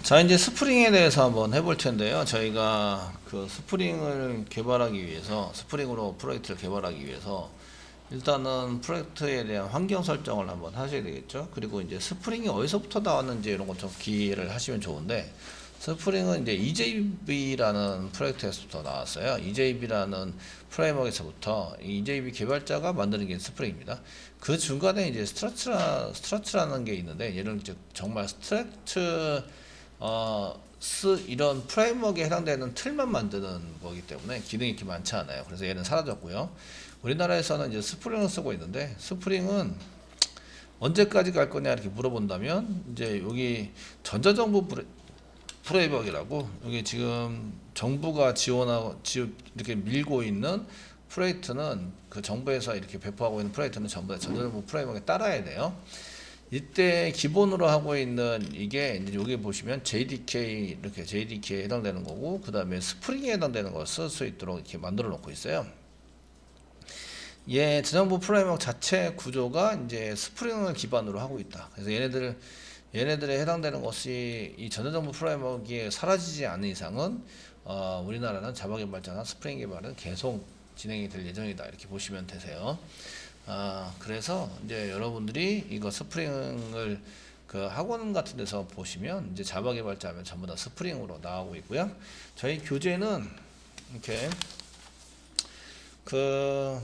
자, 이제 스프링에 대해서 한번 해볼 텐데요. 저희가 그 스프링을 개발하기 위해서, 스프링으로 프로젝트를 개발하기 위해서, 일단은 프로젝트에 대한 환경 설정을 한번 하셔야 되겠죠. 그리고 이제 스프링이 어디서부터 나왔는지 이런 것 좀 기회를 하시면 좋은데, 스프링은 이제 EJB라는 프로젝트에서부터 나왔어요. EJB라는 프레임워크에서부터 EJB 개발자가 만드는 게 스프링입니다. 그 중간에 이제 스트러치라는 게 있는데, 얘는 이제 정말 이런 프레임워크에 해당되는 틀만 만드는 거기 때문에 기능이 이렇게 많지 않아요. 그래서 얘는 사라졌고요. 우리나라에서는 이제 스프링을 쓰고 있는데, 스프링은 언제까지 갈 거냐 이렇게 물어본다면, 이제 여기 전자정부 프레임워크라고, 여기 지금 정부가 이렇게 밀고 있는 프로젝트는, 그 정부에서 이렇게 배포하고 있는 프로젝트는 전부 다 전자정부 프레임워크에 따라야 돼요. 이때 기본으로 하고 있는 이게 이제 여기 보시면 JDK, 이렇게 JDK에 해당되는 거고, 그 다음에 스프링에 해당되는 걸 쓸 수 있도록 이렇게 만들어 놓고 있어요. 얘 전자정부 프레임워크 자체 구조가 이제 스프링을 기반으로 하고 있다. 그래서 얘네들에 해당되는 것이 이 전자정부 프레임워크에 사라지지 않는 이상은, 우리나라는 자바 개발자나 스프링 개발은 계속 진행이 될 예정이다, 이렇게 보시면 되세요. 그래서 이제 여러분들이 이거 스프링을 그 학원 같은 데서 보시면 이제 자바 개발자 하면 전부 다 스프링으로 나오고 있고요. 저희 교재는 이렇게 그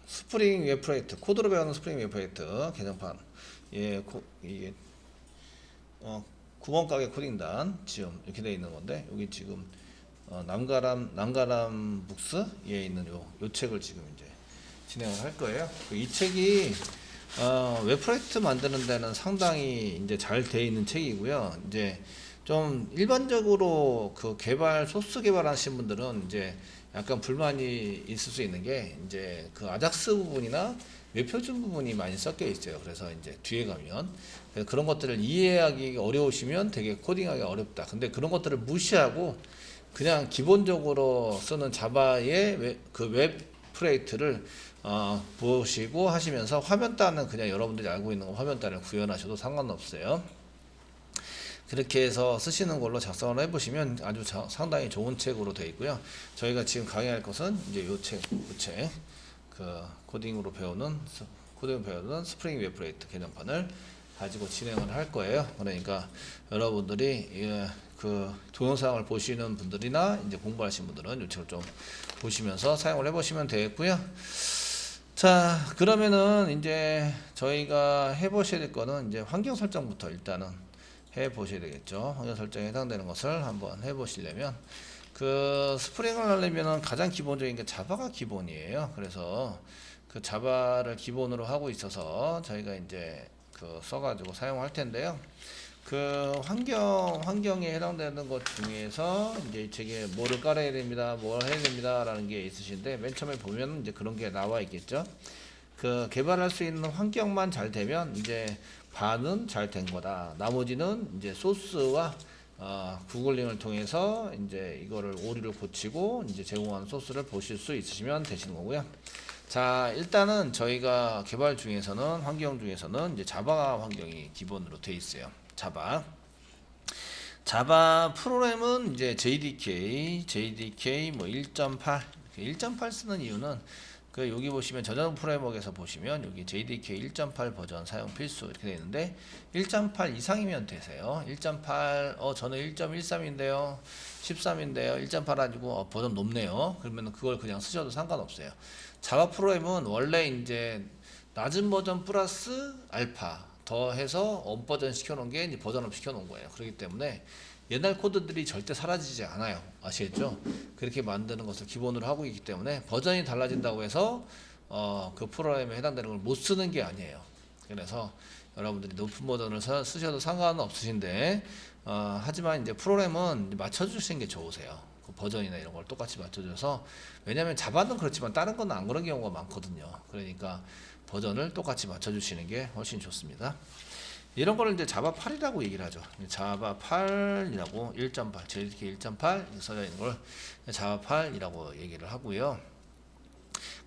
스프링 웹 프로젝트, 코드로 배우는 스프링 웹 프로젝트 개정판, 이게 9번 가게 코딩단 지금 이렇게 되어 있는 건데, 여기 지금 난가람 북스에 있는 요 책을 지금 이제 진행을 할 거예요. 이 책이 웹 프로젝트 만드는 데는 상당히 이제 잘 돼 있는 책이고요. 이제 좀 일반적으로 그 소스 개발하시는 분들은 이제 약간 불만이 있을 수 있는 게, 이제 그 아작스 부분이나 외표준 부분이 많이 섞여 있어요. 그래서 이제 뒤에 가면 그런 것들을 이해하기 어려우시면 되게 코딩하기 어렵다. 근데 그런 것들을 무시하고 그냥 기본적으로 쓰는 자바의 그 웹 프로젝트를 보시고 하시면서, 화면단은 그냥 여러분들이 알고 있는 화면단을 구현하셔도 상관없어요. 그렇게 해서 쓰시는 걸로 작성을 해보시면 아주 상당히 좋은 책으로 되어 있고요. 저희가 지금 강의할 것은 이제 요 책, 그 코딩으로 배우는 스프링 웹 프로젝트 개념판을 가지고 진행을 할 거예요. 그러니까 여러분들이 그 동영상을 보시는 분들이나 이제 공부하시는 분들은 이 책을 좀 보시면서 사용을 해보시면 되겠고요. 자, 그러면은 이제 저희가 해보셔야 될 거는 이제 환경 설정부터 일단은 해 보셔야 되겠죠. 환경 설정에 해당되는 것을 한번 해 보시려면, 그 스프링을 하려면은 가장 기본적인 게 자바가 기본이에요. 그래서 그 자바를 기본으로 하고 있어서 저희가 이제 그 써가지고 사용할 텐데요. 그 환경에 해당되는 것 중에서 이제 책에 뭐를 깔아야 됩니다, 뭘 해야 됩니다 라는 게 있으신데, 맨 처음에 보면 이제 그런 게 나와 있겠죠. 그 개발할 수 있는 환경만 잘 되면 이제 반은 잘 된 거다. 나머지는 이제 소스와 구글링을 통해서 이제 이거를 오류를 고치고 이제 제공하는 소스를 보실 수 있으시면 되시는 거고요. 자, 일단은 저희가 개발 중에서는, 환경 중에서는 이제 자바 환경이 기본으로 돼 있어요. 자바 프로그램은 이제 JDK 뭐 1.8, 1.8 쓰는 이유는, 그 여기 보시면 전자정부 프레임워크에서 보시면 여기 JDK 1.8 버전 사용 필수 이렇게 되어 있는데, 1.8 이상이면 되세요. 1.8 저는 1.13인데요, 13인데요, 1.8 아니고 버전 높네요. 그러면 그걸 그냥 쓰셔도 상관없어요. 자바 프로그램은 원래 이제 낮은 버전 플러스 알파 더해서 업 버전 시켜놓은 게 이제 버전업 시켜놓은 거예요. 그렇기 때문에 옛날 코드들이 절대 사라지지 않아요. 아시겠죠? 그렇게 만드는 것을 기본으로 하고 있기 때문에 버전이 달라진다고 해서 그 프로그램에 해당되는 걸 못 쓰는 게 아니에요. 그래서 여러분들이 높은 버전을 쓰셔도 상관은 없으신데, 하지만 이제 프로그램은 맞춰주시는 게 좋으세요. 그 버전이나 이런 걸 똑같이 맞춰줘서, 왜냐하면 자바는 그렇지만 다른 건 안 그런 경우가 많거든요. 그러니까 버전을 똑같이 맞춰주시는 게 훨씬 좋습니다. 이런 거를 이제 자바 8이라고 얘기를 하죠. 자바 8이라고, 1.8, JDK 1.8 써져 있는 걸 자바 8이라고 얘기를 하고요.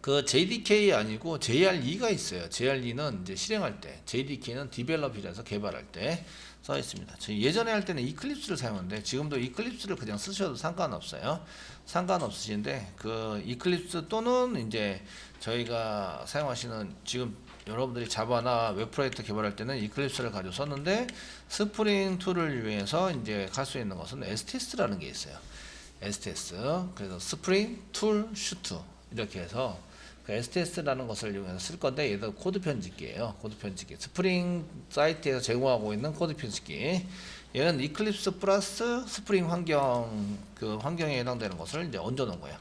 그 JDK 아니고 JRE가 있어요. JRE는 이제 실행할 때, JDK는 디벨롭이라서 개발할 때 써 있습니다. 저희 예전에 할 때는 이클립스를 사용했는데 지금도 이클립스를 그냥 쓰셔도 상관없어요. 상관없으신데 그 이클립스 또는 이제 저희가 사용하시는 지금 여러분들이 자바나 웹 프로젝트 개발할 때는 이클립스를 가지고 썼는데 스프링 툴을 이용해서 이제 할 수 있는 것은 STS라는 게 있어요. STS. 그래서 스프링 툴 슈트 이렇게 해서 그 STS라는 것을 이용해서 쓸 건데 얘도 코드 편집기예요. 코드 편집기. 스프링 사이트에서 제공하고 있는 코드 편집기. 얘는 이클립스 플러스 스프링 환경 그 환경에 해당되는 것을 이제 얹어 놓은 거예요.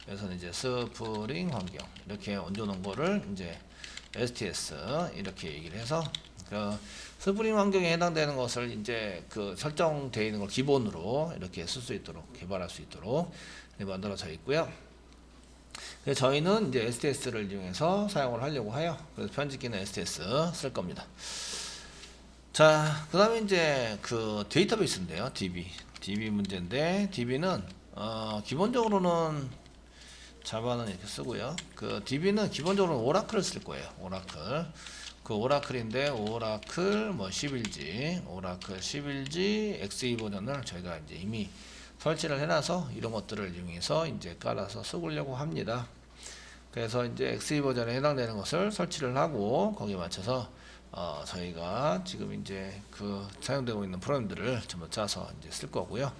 그래서 이제 스프링 환경 이렇게 얹어 놓은 거를 이제 STS 이렇게 얘기를 해서 그 스프링 환경에 해당되는 것을 이제 그 설정되어 있는 걸 기본으로 이렇게 쓸 수 있도록 개발할 수 있도록 만들어져 있고요. 그래서 저희는 이제 STS를 이용해서 사용을 하려고 해요. 그래서 편집기는 STS 쓸 겁니다. 자, 그 다음에 이제 그 데이터베이스인데요. DB 문제인데 DB는 기본적으로는 자바는 이렇게 쓰고요. 그 DB는 기본적으로 오라클을 쓸 거예요. 오라클. 그 오라클인데 오라클 뭐 11G, 오라클 11G XE 버전을 저희가 이제 이미 설치를 해놔서 이런 것들을 이용해서 이제 깔아서 쓰려고 합니다. 그래서 이제 XE 버전에 해당되는 것을 설치를 하고 거기에 맞춰서 저희가 지금 이제 그 사용되고 있는 프로그램들을 전부 짜서 이제 쓸 거고요.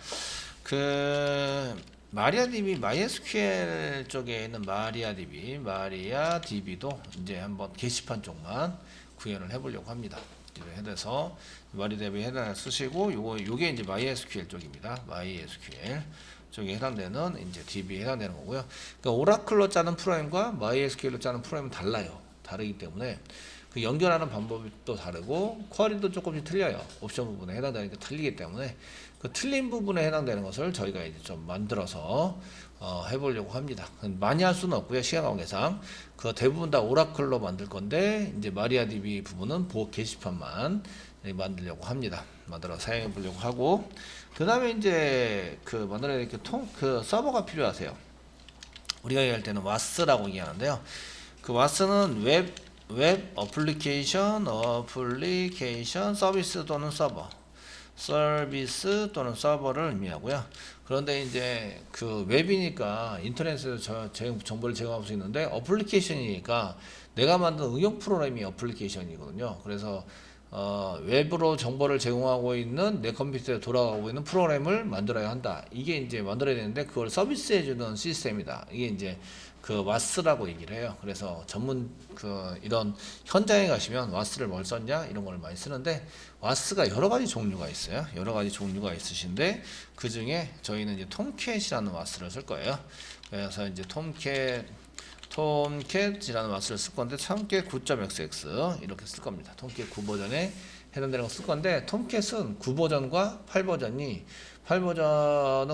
그 마리아DB, MySQL 쪽에 있는 마리아DB도 이제 한번 게시판 쪽만 구현을 해보려고 합니다. 이렇게 해서 마리아DB 해당 쓰시고 요게 이제 MySQL 쪽입니다. MySQL 쪽에 해당되는 이제 DB에 해당되는 거고요. 그러니까 오라클로 짜는 프로그램과 MySQL로 짜는 프로그램은 달라요. 다르기 때문에 그 연결하는 방법이 또 다르고 쿼리도 조금씩 틀려요. 옵션 부분에 해당되니까 틀리기 때문에 그 틀린 부분에 해당되는 것을 저희가 이제 좀 만들어서 해보려고 합니다. 많이 할 수는 없고요. 시간 관계상 그 대부분 다 오라클로 만들 건데 이제 마리아DB 부분은 게시판만 만들려고 합니다. 만들어 사용해 보려고 하고 그 다음에 이제 그 만들어야 될 그 서버가 필요하세요. 우리가 얘기할 때는 WAS라고 얘기하는데요. 그 WAS는 웹 어플리케이션 서비스 또는 서비스 또는 서버를 의미하고요. 그런데 이제 그 웹이니까 인터넷에서 정보를 제공할 수 있는데 어플리케이션이니까 내가 만든 응용 프로그램이 어플리케이션이거든요. 그래서 웹으로 정보를 제공하고 있는 내 컴퓨터에 돌아가고 있는 프로그램을 만들어야 한다. 이게 이제 만들어야 되는데 그걸 서비스해주는 시스템이다. 이게 이제 그 WAS라고 얘기를 해요. 그래서 전문 그 이런 현장에 가시면 WAS를 뭘 썼냐 이런 걸 많이 쓰는데 WAS가 여러 가지 종류가 있어요. 여러 가지 종류가 있으신데 그 중에 저희는 이제 톰캣이라는 WAS를 쓸 거예요. 그래서 이제 톰캣이라는 WAS를 쓸 건데 톰캣 9.xx 이렇게 쓸 겁니다. 톰캣 9 버전에 해당되는 거 쓸 건데 톰캣은 9 버전과 8 버전은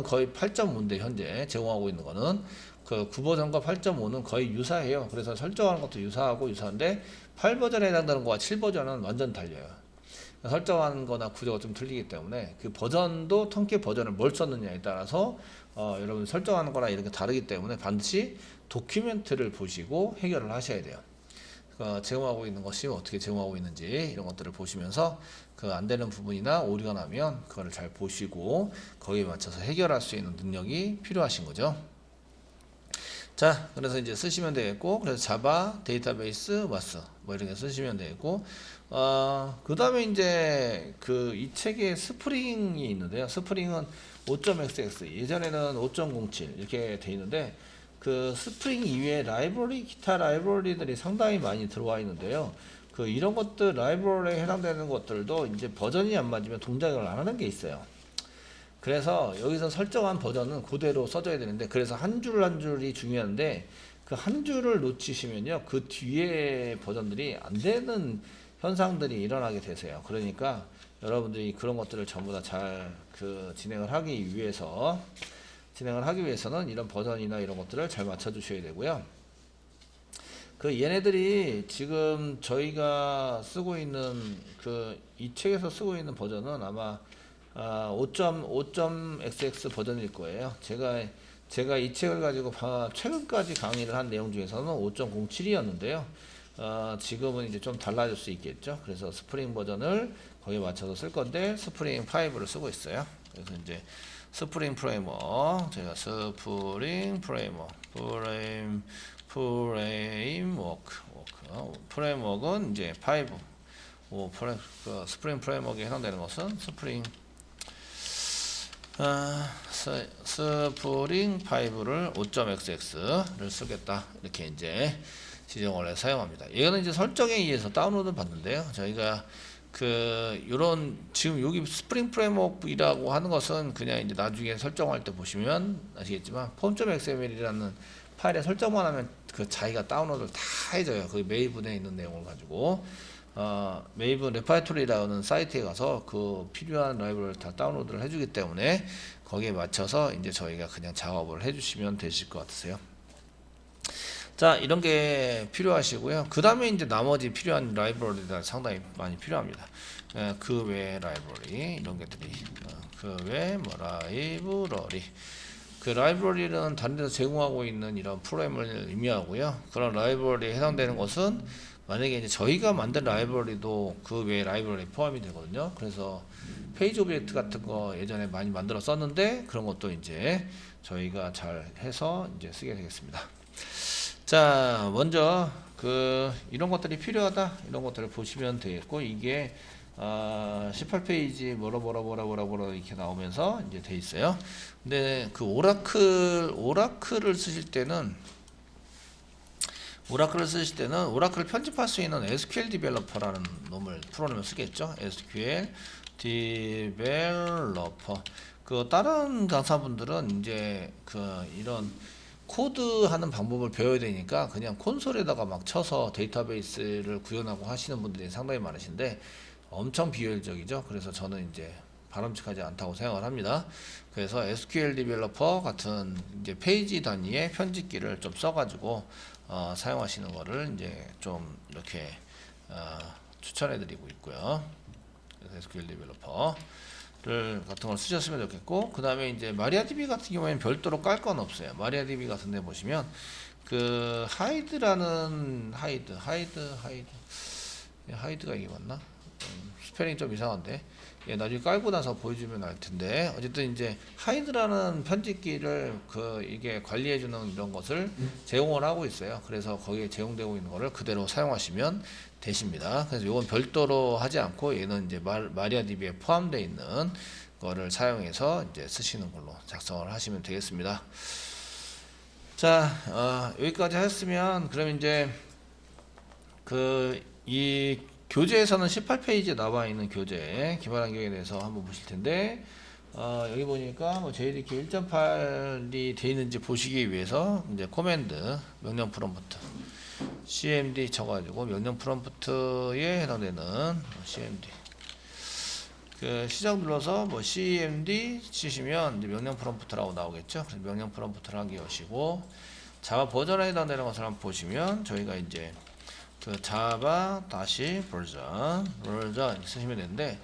거의 8.5인데 현재 제공하고 있는 거는 그 9버전과 8.5는 거의 유사해요. 그래서 설정하는 것도 유사한데 8버전에 해당되는 거와 7버전은 완전 달려요. 설정하는 거나 구조가 좀 틀리기 때문에 그 버전도 톰캣 버전을 뭘 썼느냐에 따라서 여러분 설정하는 거나 이런 게 다르기 때문에 반드시 도큐멘트를 보시고 해결을 하셔야 돼요. 제공하고 있는 것이 어떻게 제공하고 있는지 이런 것들을 보시면서 그 안 되는 부분이나 오류가 나면 그거를 잘 보시고 거기에 맞춰서 해결할 수 있는 능력이 필요하신 거죠. 자, 그래서 이제 쓰시면 되겠고, 그래서 자바, 데이터베이스, 와스, 뭐 이렇게 쓰시면 되겠고, 그 다음에 이제 그 이 책에 스프링이 있는데요. 스프링은 5.xx, 예전에는 5.07 이렇게 돼 있는데, 그 스프링 이외에 기타 라이브러리들이 상당히 많이 들어와 있는데요. 그 이런 것들, 라이브러리에 해당되는 것들도 이제 버전이 안 맞으면 동작을 안 하는 게 있어요. 그래서 여기서 설정한 버전은 그대로 써줘야 되는데 그래서 한 줄 한 줄이 중요한데 그 한 줄을 놓치시면요 그 뒤에 버전들이 안 되는 현상들이 일어나게 되세요. 그러니까 여러분들이 그런 것들을 전부 다 잘 진행을 하기 위해서는 이런 버전이나 이런 것들을 잘 맞춰 주셔야 되고요. 그 얘네들이 지금 저희가 쓰고 있는 이 책에서 쓰고 있는 버전은 아마 5.xx 버전일 거예요. 제가 이 책을 가지고 최근까지 강의를 한 내용 중에서는 5.07이었는데요. 지금은 이제 좀 달라질 수 있겠죠. 그래서 스프링 버전을 거기에 맞춰서 쓸 건데 스프링 5를 쓰고 있어요. 그래서 이제 스프링 프레임워크, 제가 스프링 프레임워크는 이제 5, 스프링 프레임워크에 해당되는 것은 스프링 5를 5.xx를 쓰겠다, 이렇게 이제 지정을 해서 사용합니다. 이거는 이제 설정에 의해서 다운로드 받는데요. 저희가 요런 지금 여기 스프링 프레임워크이라고 하는 것은 그냥 이제 나중에 설정할 때 보시면 아시겠지만 폼.xml이라는 파일에 설정만 하면 그 자기가 다운로드를 다 해줘요. 그 메이븐에 있는 내용을 가지고 메이븐 레파토리라는 사이트에 가서 그 필요한 라이브러리를 다 다운로드를 해주기 때문에 거기에 맞춰서 이제 저희가 그냥 작업을 해주시면 되실 것 같으세요. 자, 이런 게 필요하시고요. 그 다음에 이제 나머지 필요한 라이브러리가 상당히 많이 필요합니다. 그 외 라이브러리, 이런 것들이, 그 외 뭐 라이브러리. 그 라이브러리는 다른 데서 제공하고 있는 이런 프로그램을 의미하고요. 그런 라이브러리에 해당되는 것은 만약에 이제 저희가 만든 라이브러리도 그 외 라이브러리에 포함이 되거든요. 그래서 페이지 오브젝트 같은 거 예전에 많이 만들어 썼는데 그런 것도 이제 저희가 잘 해서 이제 쓰게 되겠습니다. 자, 먼저 이런 것들이 필요하다, 이런 것들을 보시면 되겠고, 이게 18페이지 뭐라 이렇게 나오면서 이제 돼 있어요. 근데 그 오라클을 쓰실 때는 오라클을 편집할 수 있는 SQL 디벨로퍼라는 프로그램을 쓰겠죠. SQL 디벨로퍼. 다른 강사분들은 이제 이런 코드 하는 방법을 배워야 되니까 그냥 콘솔에다가 막 쳐서 데이터베이스를 구현하고 하시는 분들이 상당히 많으신데 엄청 비효율적이죠. 그래서 저는 이제 바람직하지 않다고 생각을 합니다. 그래서 SQL 디벨로퍼 같은 이제 페이지 단위의 편집기를 좀 써가지고 사용하시는 거를 이제 좀 이렇게 추천해 드리고 있고요. 그래서 SQL 디벨로퍼 같은 걸 쓰셨으면 좋겠고, 그 다음에 이제 마리아DB 같은 경우에는 별도로 깔 건 없어요. 마리아DB 같은 데 보시면 하이드라는 하이드가 이게 맞나? 스펠링 좀 이상한데, 나중에 깔고 나서 보여주면 알 텐데, 어쨌든 이제 하이드라는 편집기를 이게 관리해주는 이런 것을 제공을 하고 있어요. 그래서 거기에 제공되고 있는 거를 그대로 사용하시면 되십니다. 그래서 이건 별도로 하지 않고 얘는 이제 마리아DB에 포함되어 있는 거를 사용해서 이제 쓰시는 걸로 작성을 하시면 되겠습니다. 자, 여기까지 하셨으면 그럼 이제 이 교재에서는 18페이지에 나와 있는 교재 기반 환경에 대해서 한번 보실 텐데, 여기 보니까 뭐 JDK 1.8이 되어 있는지 보시기 위해서 이제 코맨드 명령 프롬프트 cmd 쳐가지고 명령 프롬프트에 해당되는 cmd 시작 눌러서 뭐 cmd 치시면 이제 명령 프롬프트라고 나오겠죠. 그래서 명령 프롬프트를 한 개 여시고 자바 버전에 해당되는 것을 한번 보시면 저희가 이제 자바 다시 버전 쓰시면 되는데,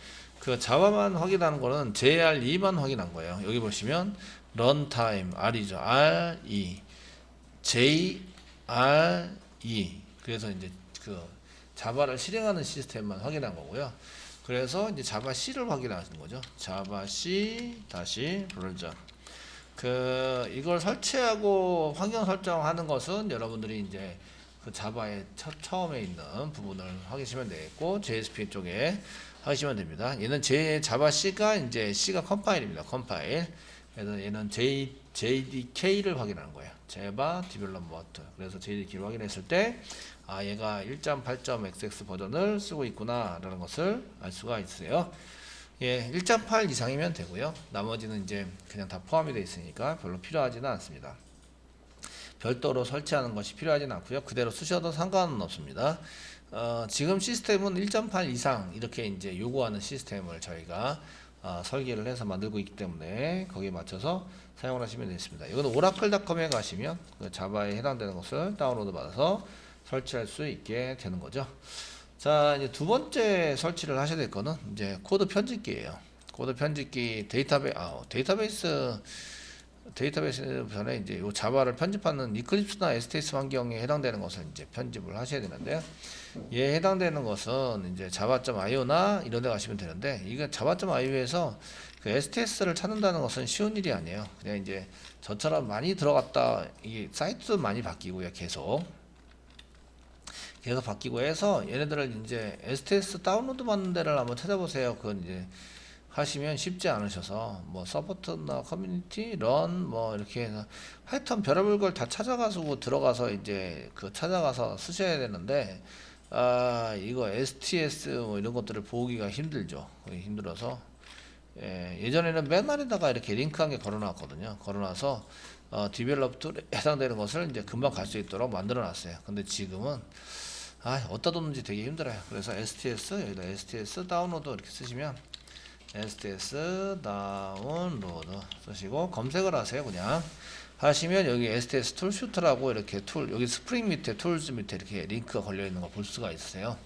자바만 확인하는 거는 JRE만 확인한 거예요. 여기 보시면 런타임 R이죠. RE JRE. 그래서 이제 자바를 실행하는 시스템만 확인한 거고요. 그래서 이제 자바 C를 확인하시는 거죠. 자바 C 다시 버전. 이걸 설치하고 환경 설정하는 것은 여러분들이 이제 자바의 처음에 있는 부분을 하시면 되겠고, JSP 쪽에 하시면 됩니다. 얘는 자바 C가 이제 C가 컴파일입니다. 컴파일. 그래서 얘는 JDK를 확인하는 거예요. 자바 디벨롭먼트. 그래서 JDK를 확인했을 때 얘가 1.8.xx 버전을 쓰고 있구나라는 것을 알 수가 있어요. 1.8 이상이면 되고요. 나머지는 이제 그냥 다 포함이 되어 있으니까 별로 필요하지는 않습니다. 별도로 설치하는 것이 필요하지는 않고요. 그대로 쓰셔도 상관은 없습니다. 지금 시스템은 1.8 이상 이렇게 이제 요구하는 시스템을 저희가 설계를 해서 만들고 있기 때문에 거기에 맞춰서 사용을 하시면 되겠습니다. 이거는 오라클닷컴에 가시면 자바에 해당되는 것을 다운로드 받아서 설치할 수 있게 되는 거죠. 자, 이제 두 번째 설치를 하셔야 될 거는 이제 코드 편집기예요. 코드 편집기 데이터베이스 데이터베이스 전에 이제 요 자바를 편집하는 이클립스나 STS 환경에 해당되는 것을 이제 편집을 하셔야 되는데요. 얘에 해당되는 것은 이제 java.io나 이런 데 가시면 되는데, 이게 java.io에서 그 STS를 찾는다는 것은 쉬운 일이 아니에요. 그냥 이제 저처럼 많이 들어갔다, 이게 사이트도 많이 바뀌고요. 계속 바뀌고 해서 얘네들을 이제 STS 다운로드 받는 데를 한번 찾아보세요. 그건 이제 하시면 쉽지 않으셔서 뭐 서포트나 커뮤니티 런 뭐 이렇게 해서 하여튼 별의별 걸 다 찾아가지고 들어가서 이제 그 찾아가서 쓰셔야 되는데, 이거 STS 뭐 이런 것들을 보기가 힘들죠. 힘들어서 예전에는 맨날에다가 이렇게 링크 한 개 걸어놨거든요. 걸어놔서 디벨롭 툴에 해당되는 것을 이제 금방 갈 수 있도록 만들어놨어요. 근데 지금은 어디다 뒀는지 되게 힘들어요. 그래서 STS 여기다 STS 다운로드 이렇게 쓰시면 STS 다운로드 쓰시고 검색을 하세요. 그냥 하시면 여기 STS 툴 슈트라고 이렇게 툴, 여기 스프링 밑에 툴즈 밑에 이렇게 링크가 걸려 있는 거 볼 수가 있으세요.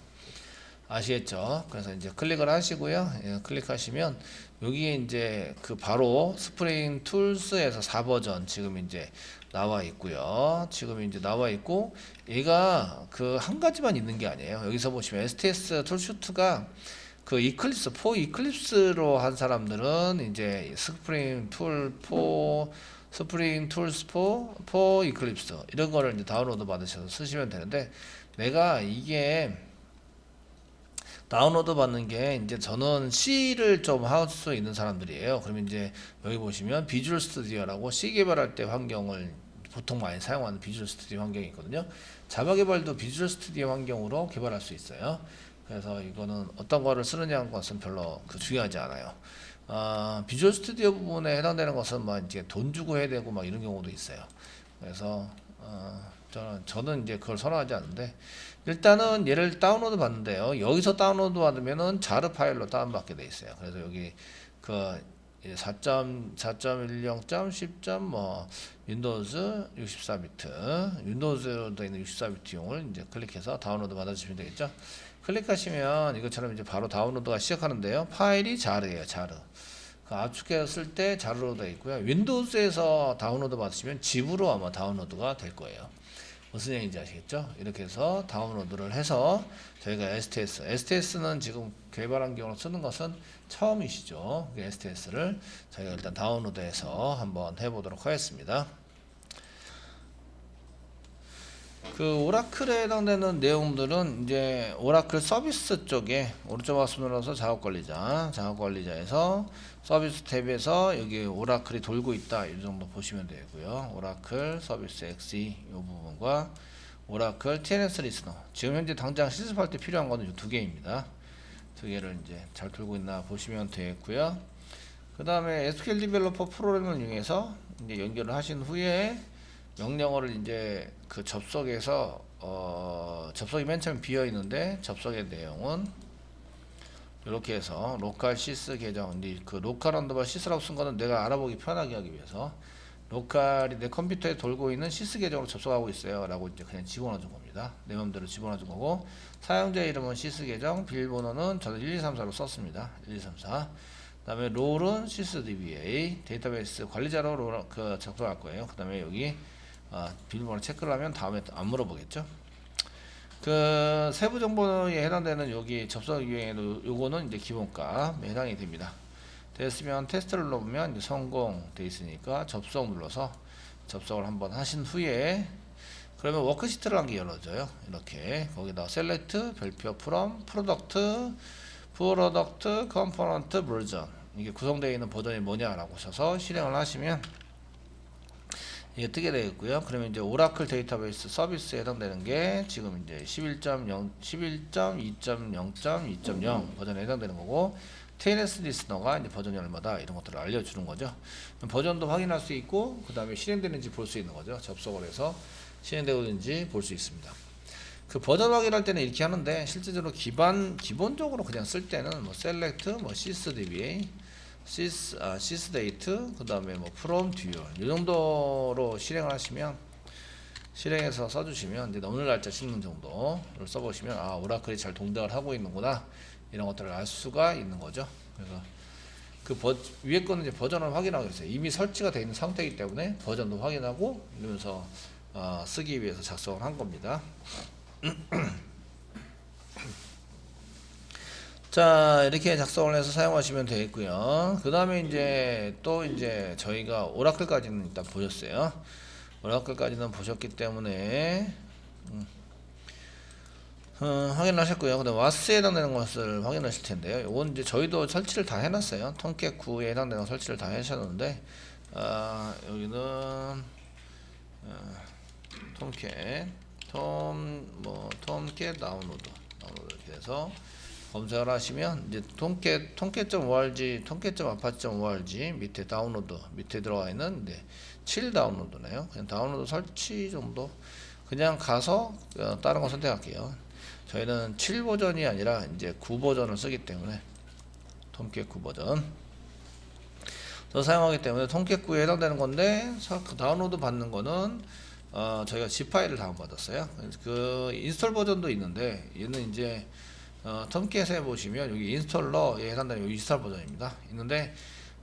아시겠죠? 그래서 이제 클릭을 하시고요. 클릭하시면 여기에 이제 그 바로 스프링 툴스에서 4버전 지금 이제 나와 있고요. 지금 이제 나와 있고, 얘가 그 한 가지만 있는 게 아니에요. 여기서 보시면 STS 툴 슈트가 그 이클립스, 이클립스로 한 사람들은 이제 스프링 툴스 이클립스 이런 거를 이제 다운로드 받으셔서 쓰시면 되는데, 내가 이게 다운로드 받는 게 이제 저는 C를 좀 할 수 있는 사람들이에요. 그러면 이제 여기 보시면 비주얼 스튜디오라고 C 개발할 때 환경을 보통 많이 사용하는 비주얼 스튜디오 환경이 있거든요. 자바 개발도 비주얼 스튜디오 환경으로 개발할 수 있어요. 그래서 이거는 어떤 거를 쓰느냐는 것은 별로 중요하지 않아요. 비주얼 스튜디오 부분에 해당되는 것은 막 이제 돈 주고 해야 되고 막 이런 경우도 있어요. 그래서 저는 이제 그걸 선호하지 않는데, 일단은 얘를 다운로드 받는데요. 여기서 다운로드 받으면은 자르 파일로 다운받게 돼 있어요. 그래서 여기 그 4.10.10. 뭐 윈도우즈 64비트, 윈도우즈도 있는 64비트용을 이제 클릭해서 다운로드 받아주시면 되겠죠. 클릭하시면 이것처럼 이제 바로 다운로드가 시작하는데요. 파일이 자르예요. 자르. 그 압축해서 쓸 때 자르로 되어 있고요. 윈도우즈에서 다운로드 받으시면 집으로 아마 다운로드가 될 거예요. 무슨 얘기인지 아시겠죠? 이렇게 해서 다운로드를 해서 저희가 STS는 지금 개발 환경으로 쓰는 것은 처음이시죠. STS를 저희가 일단 다운로드해서 한번 해보도록 하겠습니다. 그 오라클에 해당되는 내용들은 이제 오라클 서비스 쪽에 오른쪽 마우스 눌러서 작업관리자에서 서비스 탭에서 여기 오라클이 돌고 있다, 이 정도 보시면 되고요. 오라클 서비스 XE 이 부분과 오라클 TNS 리스너, 지금 현재 당장 실습할 때 필요한 거는 이 두 개입니다. 두 개를 이제 잘 돌고 있나 보시면 되겠고요. 그 다음에 SQL 디벨로퍼 프로그램을 이용해서 이제 연결을 하신 후에 명령어를 이제 그 접속에서 접속이 맨 처음 비어 있는데, 접속의 내용은 이렇게 해서 로컬 시스 계정, 그 로컬 언더바 시스라고 쓴 거는 내가 알아보기 편하게 하기 위해서 로컬이 내 컴퓨터에 돌고 있는 시스 계정으로 접속하고 있어요 라고 이제 그냥 집어넣어 준 겁니다. 내 맘대로 집어넣어 준 거고, 사용자 이름은 시스 계정, 비밀번호는 저는 1234로 썼습니다. 1234. 그 다음에 롤은 sysdba 데이터베이스 관리자로 접속할 거예요. 그 다음에 여기 비밀번호 체크를 하면 다음에 안 물어보겠죠. 그 세부 정보에 해당되는 여기 접속 유형에도 요거는 이제 기본값에 해당이 됩니다. 됐으면 테스트를 눌러보면 이제 성공돼 있으니까 접속 눌러서 접속을 한번 하신 후에, 그러면 워크시트를 한 개 열어져요. 이렇게 거기다 셀렉트 별표 from 프로덕트 컴포넌트 버전, 이게 구성되어 있는 버전이 뭐냐라고 하셔서 실행을 하시면 이게 뜨게 되겠고요. 그러면 이제 오라클 데이터베이스 서비스에 해당되는 게 지금 이제 11.2.0.2.0 버전에 해당되는 거고, TNS 리스너가 이제 버전이 얼마다, 이런 것들을 알려주는 거죠. 버전도 확인할 수 있고, 그 다음에 실행되는지 볼 수 있는 거죠. 접속을 해서 실행되고 있는지 볼 수 있습니다. 그 버전 확인할 때는 이렇게 하는데, 실제적으로 기본적으로 그냥 쓸 때는 뭐 select, 뭐 sysdba, sysdate, 그 다음에 뭐 from dual 이 정도로 실행을 하시면, 실행해서 써주시면 이제 오늘 날짜 찍는 정도를 써보시면 오라클이 잘 동작을 하고 있는구나, 이런 것들을 알 수가 있는 거죠. 그래서 위에 거는 이제 버전을 확인하고 있어요. 이미 설치가 되어 있는 상태이기 때문에 버전도 확인하고 이러면서 쓰기 위해서 작성을 한 겁니다. 자, 이렇게 작성을 해서 사용하시면 되겠고요. 그 다음에 이제 또 이제 저희가 오라클까지는 일단 보셨어요. 오라클까지는 보셨기 때문에 확인하셨고요. 그다음 와스에 해당되는 것을 확인하실 텐데요. 이건 이제 저희도 설치를 다 해놨어요. 톰캣 9에 해당되는 설치를 다 하셨는데 여기는 톰캣 다운로드 이렇게 해서 검색을 하시면 이제 톰캣.org, 톰캣.apache.org 밑에 다운로드 밑에 들어가 있는 7 다운로드네요. 그냥 다운로드 설치 정도 그냥 가서 다른 거 선택할게요. 저희는 7 버전이 아니라 이제 9 버전을 쓰기 때문에 톰캣 9 버전 더 사용하기 때문에 톰캣 9에 해당되는 건데 다운로드 받는 거는 저희가 zip 파일을 다운받았어요. 그 인스톨 버전도 있는데 얘는 이제 톰캣에 보시면 여기 인스톨러에 해당되는 여기 인스톨 버전입니다. 있는데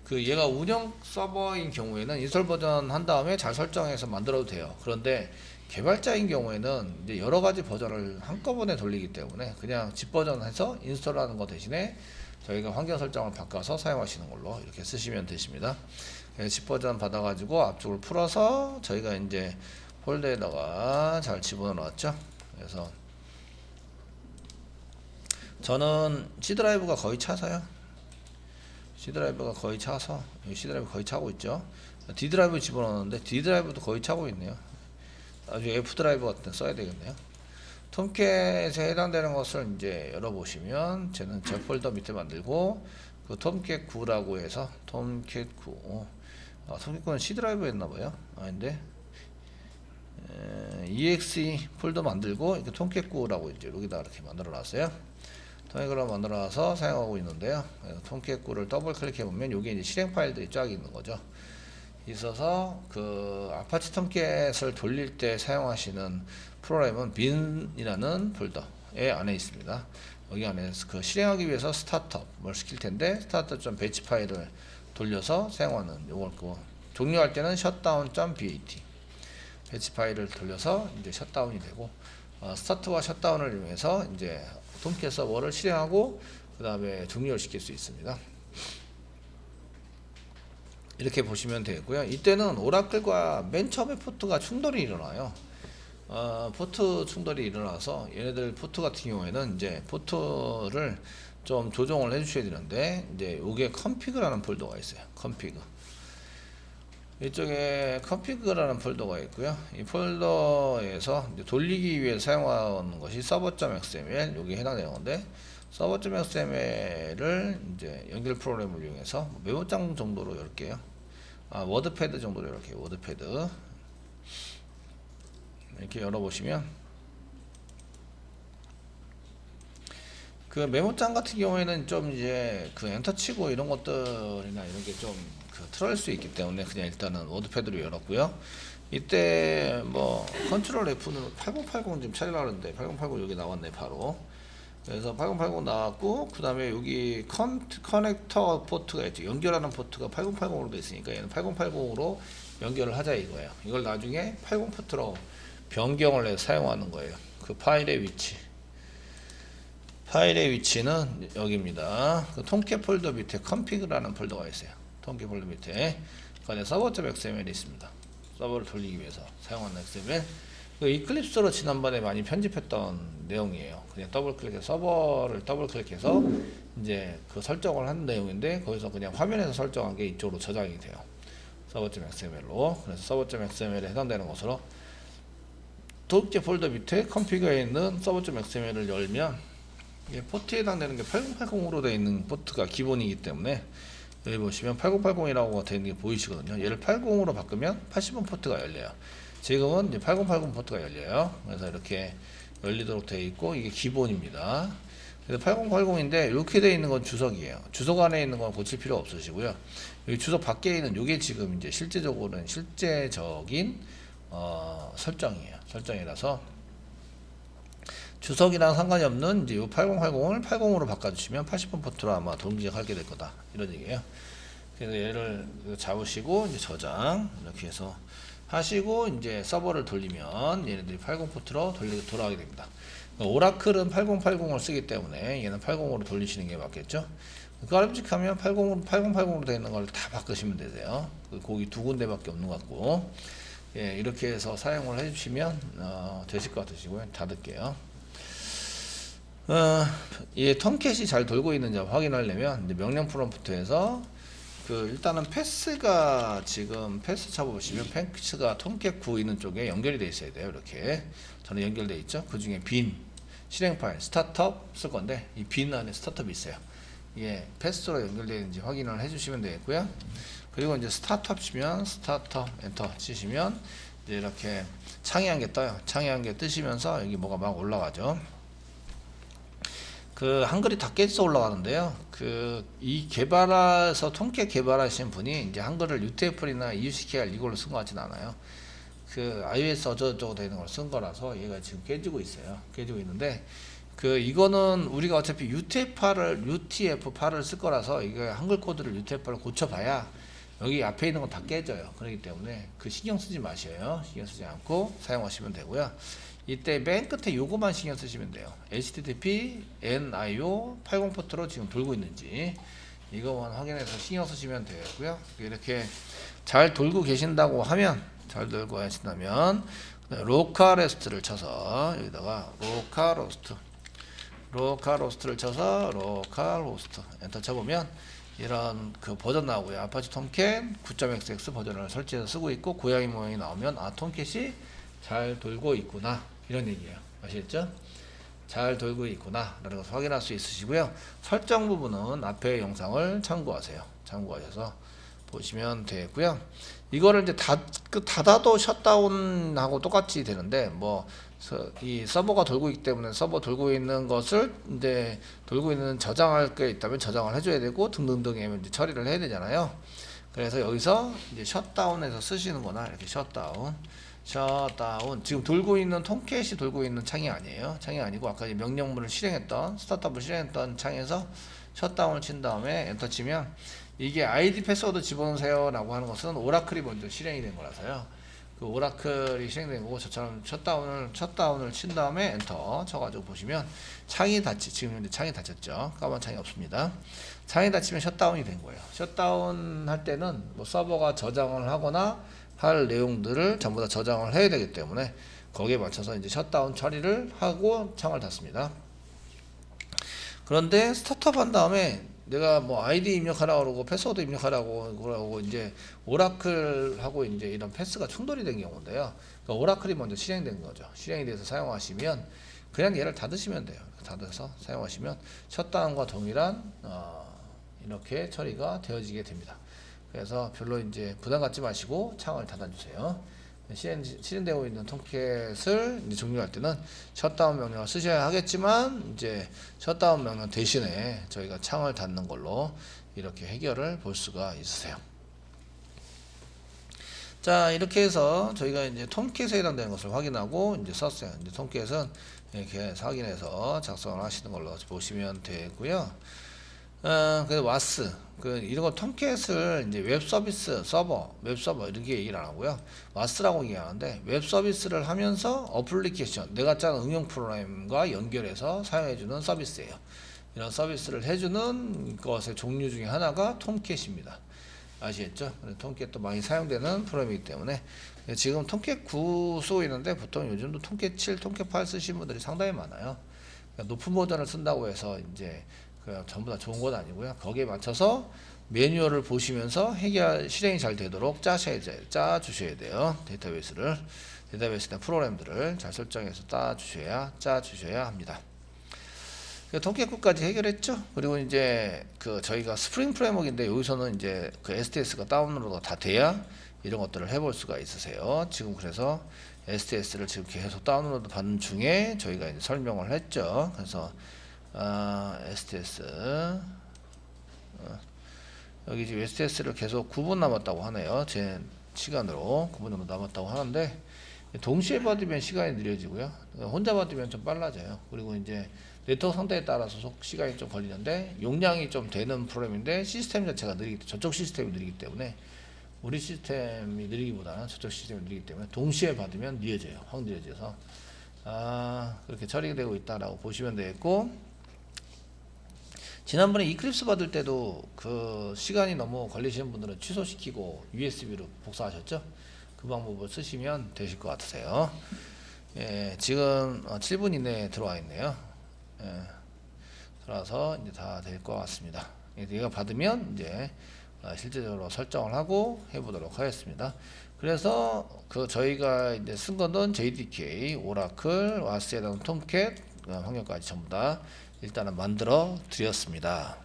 그 얘가 운영 서버인 경우에는 인스톨 버전 한 다음에 잘 설정해서 만들어도 돼요. 그런데 개발자인 경우에는 이제 여러 가지 버전을 한꺼번에 돌리기 때문에 그냥 zip 버전 해서 인스톨하는 거 대신에 저희가 환경 설정을 바꿔서 사용하시는 걸로 이렇게 쓰시면 되십니다. zip 버전 받아가지고 앞쪽을 풀어서 저희가 이제 폴더에다가 잘 집어넣었죠. 그래서 저는 C 드라이브가 거의 차서요. C 드라이브가 거의 차서 C 드라이브 거의 차고 있죠. D 드라이브 집어넣었는데 D 드라이브도 거의 차고 있네요. 나중에 F 드라이브 같은 데 써야 되겠네요. 톰캣에 해당되는 것을 이제 열어보시면 저는 저 폴더 밑에 만들고 그 톰캣 9라고 해서 톰캣 9 톰캣 9는 C 드라이브 했나봐요. 아닌데 exe 폴더 만들고 이렇게 톰캣 9라고 이제 여기다 이렇게 만들어 놨어요. 톰캣9를 만들어 놔서 사용하고 있는데요. 톰캣 9를 더블 클릭해 보면 여기 이제 실행 파일들이 쫙 있는 거죠. 있어서 그 아파치 톰캣을 돌릴 때 사용하시는 프로그램은 bin이라는 폴더에 안에 있습니다. 여기 안에서 그 실행하기 위해서 스타트업을 시킬 텐데 스타트업.batch 파일을 돌려서 사용하는 요걸 그 종료할 때는 shutdown.bat 배치 파일을 돌려서 이제 셧다운이 되고 스타트와 셧다운을 이용해서 이제 톰캣 서버를 실행하고 그 다음에 종료를 시킬 수 있습니다. 이렇게 보시면 되고요. 이때는 오라클과 맨 처음에 포트가 충돌이 일어나요. 포트 충돌이 일어나서 얘네들 포트 같은 경우에는 이제 포트를 좀 조정을 해 주셔야 되는데 이제 요게 config라는 폴더가 있어요. config. 이쪽에 config라는 폴더가 있고요. 이 폴더에서 이제 돌리기 위해 사용하는 것이 server.xml 여기에 해당되는 건데 server.xml을 이제 연결 프로그램을 이용해서 메모장 정도로 열게요. 워드패드 정도로 열게요. 워드패드 이렇게 열어보시면 그 메모장 같은 경우에는 좀 이제 그 엔터 치고 이런 것들이나 이런 게 좀 틀어질 수 있기 때문에 그냥 일단은 워드패드로 열었고요. 이때 뭐 컨트롤 F는 8080 지금 찾으려고 하는데 8080 여기 나왔네 바로. 그래서 8080 나왔고 그 다음에 여기 커넥터 포트가 있죠. 연결하는 포트가 8080으로 되어 있으니까 얘는 8080으로 연결을 하자 이거예요. 이걸 나중에 80 포트로 변경을 해서 사용하는 거예요. 그 파일의 위치는 여기입니다. 그 톰캣 폴더 밑에 config라는 폴더가 있어요. 톰캣 폴더 밑에 그 안에 server.xml이 있습니다. 서버를 돌리기 위해서 사용하는 XML. 그 이클립스로 지난번에 많이 편집했던 내용이에요. 그냥 서버를 더블 클릭해서 이제 그 설정을 한 내용인데 거기서 그냥 화면에서 설정한 게 이쪽으로 저장이 돼요. server.xml로. 그래서 server.xml에 해당되는 것으로 톰캣 폴더 밑에 config에 있는 server.xml을 열면 이게 포트에 해당되는 게 8080으로 되어 있는 포트가 기본이기 때문에 여기 보시면 8080이라고 되어 있는 게 보이시거든요. 얘를 80으로 바꾸면 80번 포트가 열려요. 지금은 이제 8080 포트가 열려요. 그래서 이렇게 열리도록 되어 있고 이게 기본입니다. 그래서 8080인데 이렇게 되어 있는 건 주석이에요. 주석 안에 있는 건 고칠 필요 없으시고요. 여기 주석 밖에 있는 이게 지금 이제 실제적인 설정이에요. 설정이라서 주석이랑 상관이 없는 이제 이 8080을 80으로 바꿔주시면 80번 포트로 아마 동작하게 될 거다. 이런 얘기예요. 그래서 얘를 잡으시고 이제 저장 이렇게 해서 하시고 이제 서버를 돌리면 얘네들이 80 포트로 돌아가게 됩니다. 오라클은 8080을 쓰기 때문에 얘는 80으로 돌리시는 게 맞겠죠. 까름직하면 8080으로 되어 있는 걸 다 바꾸시면 되세요. 거기 두 군데밖에 없는 것 같고, 예, 이렇게 해서 사용을 해주시면 되실 것 같으시고요. 닫을게요. 이 톰캣이 잘 돌고 있는지 확인하려면 이제 명령 프롬프트에서 일단은 패스가 지금 패스 쳐보시면 패스가 톰캣 9 있는 쪽에 연결이 되어 있어야 돼요. 이렇게 저는 연결되어 있죠. 그 중에 빈 실행 파일 스타트업 쓸 건데 이 빈 안에 스타트업이 있어요. 이게 패스로 연결되어 있는지 확인을 해주시면 되겠고요. 그리고 이제 스타트업 치면 스타트업 엔터 치시면 이제 이렇게 창이 한 개 떠요. 창이 한 개 뜨시면서 여기 뭐가 막 올라가죠. 한글이 다 깨져서 올라가는데요. 이 개발해서 톰캣 개발하신 분이 이제 한글을 UTF-8이나 EUCKR 이걸로 쓴 것 같진 않아요. iOS 어쩌고저쩌고 되는 걸 쓴 거라서 얘가 지금 깨지고 있어요. 깨지고 있는데, 이거는 우리가 어차피 UTF-8을 쓸 거라서 이게 한글 코드를 UTF-8을 고쳐봐야 여기 앞에 있는 건 다 깨져요. 그렇기 때문에 신경 쓰지 마셔요. 신경 쓰지 않고 사용하시면 되고요. 이때 맨 끝에 요거만 신경 쓰시면 돼요. HTTP NIO 80 포트로 지금 돌고 있는지 이거만 확인해서 신경 쓰시면 되고요. 이렇게 잘 돌고 계신다고 하면, 잘 돌고 계신다면 로컬호스트를 쳐서 여기다가 로컬호스트를 쳐서 로컬호스트 엔터 쳐보면 이런 버전 나오고요. 아파치 톰캣 9.xx 버전을 설치해서 쓰고 있고, 고양이 모양이 나오면 톰캣이 잘 돌고 있구나 이런 얘기예요. 아시겠죠? 잘 돌고 있구나 라는 것을 확인할 수 있으시고요. 설정 부분은 앞에 영상을 참고하세요. 참고하셔서 보시면 되겠고요. 이거를 이제 닫아도 셧다운하고 똑같이 되는데, 이 서버가 돌고 있기 때문에 서버 돌고 있는 것을 이제 돌고 있는 저장할 게 있다면 저장을 해줘야 되고 등등등에 이제 처리를 해야 되잖아요. 그래서 여기서 이제 셧다운해서 쓰시는 거나 이렇게 셧다운 지금 돌고 있는 톰캣이 돌고 있는 창이 아니에요. 창이 아니고 아까 명령문을 실행했던 스타트업을 실행했던 창에서 셧다운을 친 다음에 엔터 치면 이게 아이디 패스워드 집어넣으세요 라고 하는 것은 오라클이 먼저 실행이 된 거라서요. 오라클이 실행된 거고, 저처럼 셧다운을 친 다음에 엔터 쳐가지고 보시면 지금 현재 창이 닫혔죠. 까만 창이 없습니다. 창이 닫히면 셧다운이 된 거예요. 셧다운 할 때는 서버가 저장을 하거나 할 내용들을 전부 다 저장을 해야 되기 때문에 거기에 맞춰서 이제 셧다운 처리를 하고 창을 닫습니다. 그런데 스타트업 한 다음에 내가 아이디 입력하라고 그러고 패스워드 입력하라고 그러고 이제 오라클하고 이제 이런 패스가 충돌이 된 경우인데요. 오라클이 먼저 실행된 거죠. 실행이 돼서 사용하시면 그냥 얘를 닫으시면 돼요. 닫아서 사용하시면 셧다운과 동일한 이렇게 처리가 되어지게 됩니다. 그래서 별로 이제 부담 갖지 마시고 창을 닫아주세요. 실행되고 있는 톰캣을 이제 종료할 때는 셧다운 명령을 쓰셔야 하겠지만, 이제 셧다운 명령 대신에 저희가 창을 닫는 걸로 이렇게 해결을 볼 수가 있으세요. 자, 이렇게 해서 저희가 이제 톰캣에 해당되는 것을 확인하고 이제 썼어요. 이제 톰캣은 이렇게 확인해서 작성을 하시는 걸로 보시면 되고요. 와스 이런 거 톰캣을 이제 웹 서비스 웹 서버 이렇게 얘기를 안 하고요. 와스라고 얘기하는데, 웹 서비스를 하면서 어플리케이션 내가 짠 응용 프로그램과 연결해서 사용해주는 서비스예요. 이런 서비스를 해주는 것의 종류 중에 하나가 톰캣입니다. 아시겠죠? 톰캣도 많이 사용되는 프로그램이기 때문에 지금 톰캣 9 쓰고 있는데, 보통 요즘도 톰캣 7, 톰캣 8 쓰시는 분들이 상당히 많아요. 높은 버전을 쓴다고 해서 이제 전부 다 좋은 건 아니고요. 거기에 맞춰서 매뉴얼을 보시면서 실행이 잘 되도록 짜주셔야 돼요. 데이터베이스나 프로그램들을 잘 설정해서 짜주셔야 합니다. 톰캣 9까지 해결했죠. 그리고 이제 저희가 스프링 프레임워크인데, 여기서는 이제 STS가 다운로드가 다 돼야 이런 것들을 해볼 수가 있으세요. 지금 그래서 STS를 지금 계속 다운로드 받는 중에 저희가 이제 설명을 했죠. 그래서 STS 여기 지금 STS를 계속 9분 남았다고 하네요. 제 시간으로 9분 정도 남았다고 하는데, 동시에 받으면 시간이 느려지고요. 혼자 받으면 좀 빨라져요. 그리고 이제 네트워크 상태에 따라서 시간이 좀 걸리는데 용량이 좀 되는 프로그램인데 시스템 자체가 느리기, 저쪽 시스템이 느리기 때문에 우리 시스템이 느리기보다는 저쪽 시스템이 느리기 때문에 동시에 받으면 느려져요. 확 느려져서 그렇게 처리가 되고 있다라고 보시면 되겠고, 지난번에 이클립스 받을 때도 그 시간이 너무 걸리시는 분들은 취소시키고 USB로 복사하셨죠? 그 방법을 쓰시면 되실 것 같으세요. 예, 지금 7분 이내에 들어와 있네요. 예, 들어와서 이제 다 될 것 같습니다. 얘가 받으면 이제 실제적으로 설정을 하고 해보도록 하겠습니다. 그래서 그 저희가 이제 쓴 거는 JDK, 오라클, 와스에다는 톰캣, 환경까지 전부 다 일단은 만들어 드렸습니다.